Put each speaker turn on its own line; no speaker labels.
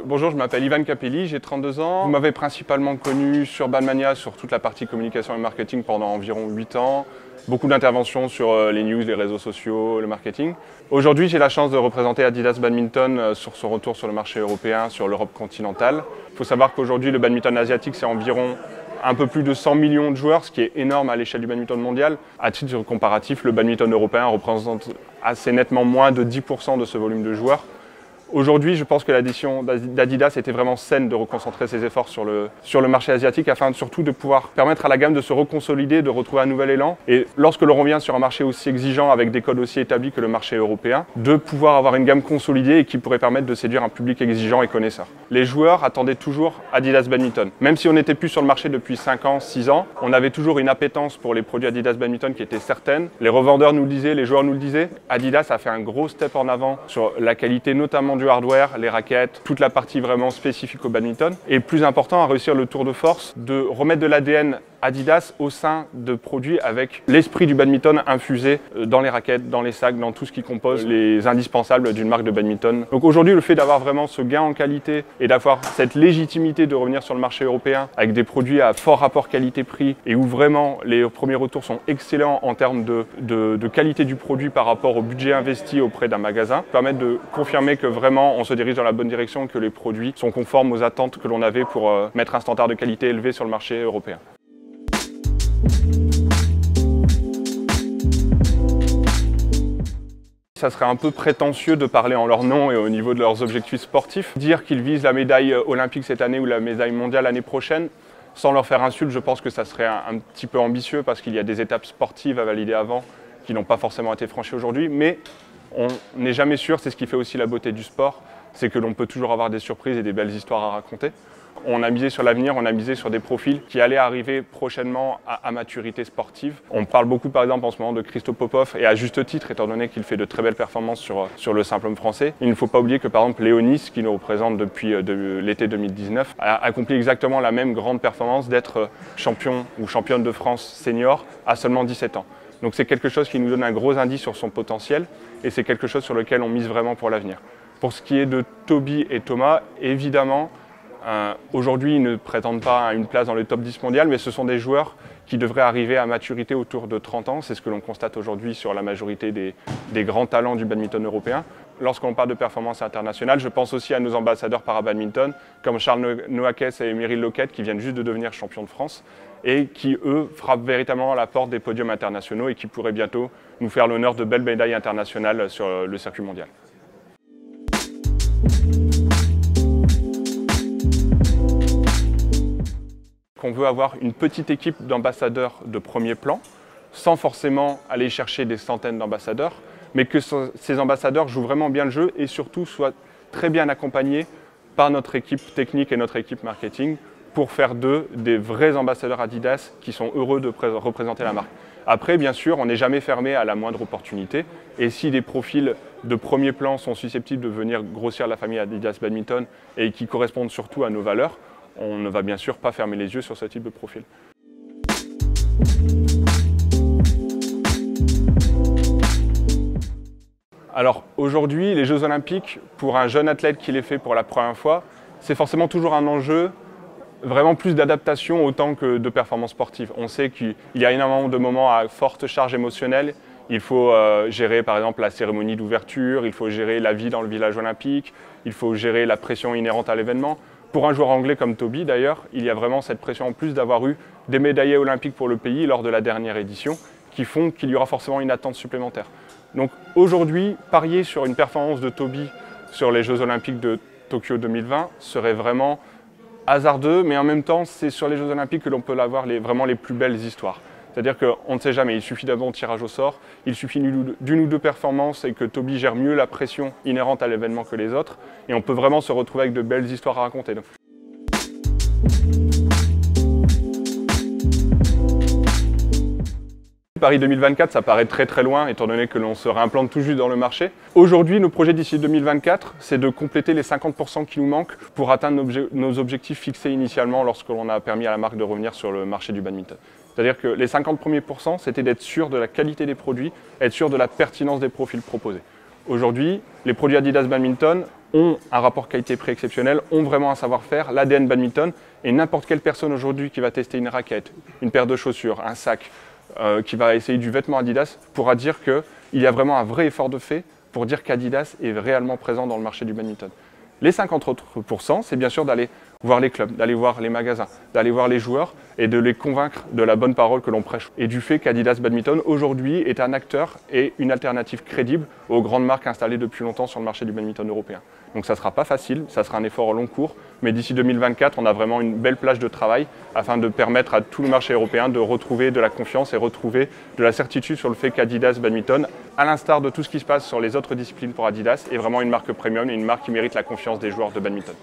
Bonjour, je m'appelle Ivan Capelli, j'ai 32 ans. Vous m'avez principalement connu sur Badmania, sur toute la partie communication et marketing pendant environ 8 ans. Beaucoup d'interventions sur les news, les réseaux sociaux, le marketing. Aujourd'hui, j'ai la chance de représenter Adidas Badminton sur son retour sur le marché européen, sur l'Europe continentale. Il faut savoir qu'aujourd'hui, le badminton asiatique, c'est environ un peu plus de 100 millions de joueurs, ce qui est énorme à l'échelle du badminton mondial. À titre comparatif, le badminton européen représente assez nettement moins de 10% de ce volume de joueurs. Aujourd'hui, je pense que l'addition d'Adidas était vraiment saine de reconcentrer ses efforts sur le marché asiatique afin surtout de pouvoir permettre à la gamme de se reconsolider, de retrouver un nouvel élan. Et lorsque l'on revient sur un marché aussi exigeant avec des codes aussi établis que le marché européen, de pouvoir avoir une gamme consolidée et qui pourrait permettre de séduire un public exigeant et connaisseur. Les joueurs attendaient toujours Adidas Badminton. Même si on n'était plus sur le marché depuis 5 ans, 6 ans, on avait toujours une appétence pour les produits Adidas Badminton qui était certaine. Les revendeurs nous le disaient, les joueurs nous le disaient. Adidas a fait un gros step en avant sur la qualité notamment du hardware, les raquettes, toute la partie vraiment spécifique au badminton. Et plus important, à réussir le tour de force de remettre de l'ADN Adidas au sein de produits avec l'esprit du badminton infusé dans les raquettes, dans les sacs, dans tout ce qui compose les indispensables d'une marque de badminton. Donc aujourd'hui, le fait d'avoir vraiment ce gain en qualité et d'avoir cette légitimité de revenir sur le marché européen avec des produits à fort rapport qualité-prix et où vraiment les premiers retours sont excellents en termes de qualité du produit par rapport au budget investi auprès d'un magasin, permettent de confirmer que vraiment on se dirige dans la bonne direction et que les produits sont conformes aux attentes que l'on avait pour mettre un standard de qualité élevé sur le marché européen. Ça serait un peu prétentieux de parler en leur nom et au niveau de leurs objectifs sportifs. Dire qu'ils visent la médaille olympique cette année ou la médaille mondiale l'année prochaine, sans leur faire insulte, je pense que ça serait un petit peu ambitieux parce qu'il y a des étapes sportives à valider avant qui n'ont pas forcément été franchies aujourd'hui. Mais on n'est jamais sûr, c'est ce qui fait aussi la beauté du sport, c'est que l'on peut toujours avoir des surprises et des belles histoires à raconter. On a misé sur l'avenir, on a misé sur des profils qui allaient arriver prochainement à maturité sportive. On parle beaucoup par exemple en ce moment de Christophe Popov et à juste titre étant donné qu'il fait de très belles performances sur le simple homme français. Il ne faut pas oublier que par exemple Léonis, qui nous représente depuis l'été 2019, a accompli exactement la même grande performance d'être champion ou championne de France senior à seulement 17 ans. Donc c'est quelque chose qui nous donne un gros indice sur son potentiel et c'est quelque chose sur lequel on mise vraiment pour l'avenir. Pour ce qui est de Toby et Thomas, évidemment, aujourd'hui, ils ne prétendent pas à une place dans le top 10 mondial, mais ce sont des joueurs qui devraient arriver à maturité autour de 30 ans. C'est ce que l'on constate aujourd'hui sur la majorité des grands talents du badminton européen. Lorsqu'on parle de performance internationale, je pense aussi à nos ambassadeurs para-badminton, comme Charles Noakes et Meryl Lockett, qui viennent juste de devenir champions de France et qui, eux, frappent véritablement à la porte des podiums internationaux et qui pourraient bientôt nous faire l'honneur de belles médailles internationales sur le circuit mondial. On veut avoir une petite équipe d'ambassadeurs de premier plan, sans forcément aller chercher des centaines d'ambassadeurs, mais que ces ambassadeurs jouent vraiment bien le jeu et surtout soient très bien accompagnés par notre équipe technique et notre équipe marketing pour faire d'eux des vrais ambassadeurs Adidas qui sont heureux de représenter la marque. Après, bien sûr, on n'est jamais fermé à la moindre opportunité et si des profils de premier plan sont susceptibles de venir grossir la famille Adidas Badminton et qui correspondent surtout à nos valeurs, on ne va bien sûr pas fermer les yeux sur ce type de profil. Alors aujourd'hui, les Jeux Olympiques, pour un jeune athlète qui les fait pour la première fois, c'est forcément toujours un enjeu, vraiment plus d'adaptation autant que de performance sportive. On sait qu'il y a énormément de moments à forte charge émotionnelle. Il faut gérer par exemple la cérémonie d'ouverture, il faut gérer la vie dans le village olympique, il faut gérer la pression inhérente à l'événement. Pour un joueur anglais comme Toby d'ailleurs, il y a vraiment cette pression en plus d'avoir eu des médaillés olympiques pour le pays lors de la dernière édition qui font qu'il y aura forcément une attente supplémentaire. Donc aujourd'hui, parier sur une performance de Toby sur les Jeux Olympiques de Tokyo 2020 serait vraiment hasardeux, mais en même temps, c'est sur les Jeux Olympiques que l'on peut avoir vraiment les plus belles histoires. C'est-à-dire qu'on ne sait jamais, il suffit d'un bon tirage au sort, il suffit d'une ou deux performances et que Toby gère mieux la pression inhérente à l'événement que les autres, et on peut vraiment se retrouver avec de belles histoires à raconter. Paris 2024, ça paraît très loin, étant donné que l'on se réimplante tout juste dans le marché. Aujourd'hui, nos projets d'ici 2024, c'est de compléter les 50% qui nous manquent pour atteindre nos objectifs fixés initialement lorsque l'on a permis à la marque de revenir sur le marché du badminton. C'est-à-dire que les 50 premiers pourcents, c'était d'être sûr de la qualité des produits, être sûr de la pertinence des profils proposés. Aujourd'hui, les produits Adidas Badminton ont un rapport qualité-prix exceptionnel, ont vraiment un savoir-faire, l'ADN badminton, et n'importe quelle personne aujourd'hui qui va tester une raquette, une paire de chaussures, un sac, qui va essayer du vêtement Adidas, pourra dire qu'il y a vraiment un vrai effort de fait pour dire qu'Adidas est réellement présent dans le marché du badminton. Les 50 autres %, c'est bien sûr d'aller voir les clubs, d'aller voir les magasins, d'aller voir les joueurs et de les convaincre de la bonne parole que l'on prêche. Et du fait qu'Adidas Badminton, aujourd'hui, est un acteur et une alternative crédible aux grandes marques installées depuis longtemps sur le marché du badminton européen. Donc ça ne sera pas facile, ça sera un effort au long cours, mais d'ici 2024, on a vraiment une belle plage de travail afin de permettre à tout le marché européen de retrouver de la confiance et retrouver de la certitude sur le fait qu'Adidas Badminton, à l'instar de tout ce qui se passe sur les autres disciplines pour Adidas, est vraiment une marque premium et une marque qui mérite la confiance des joueurs de badminton.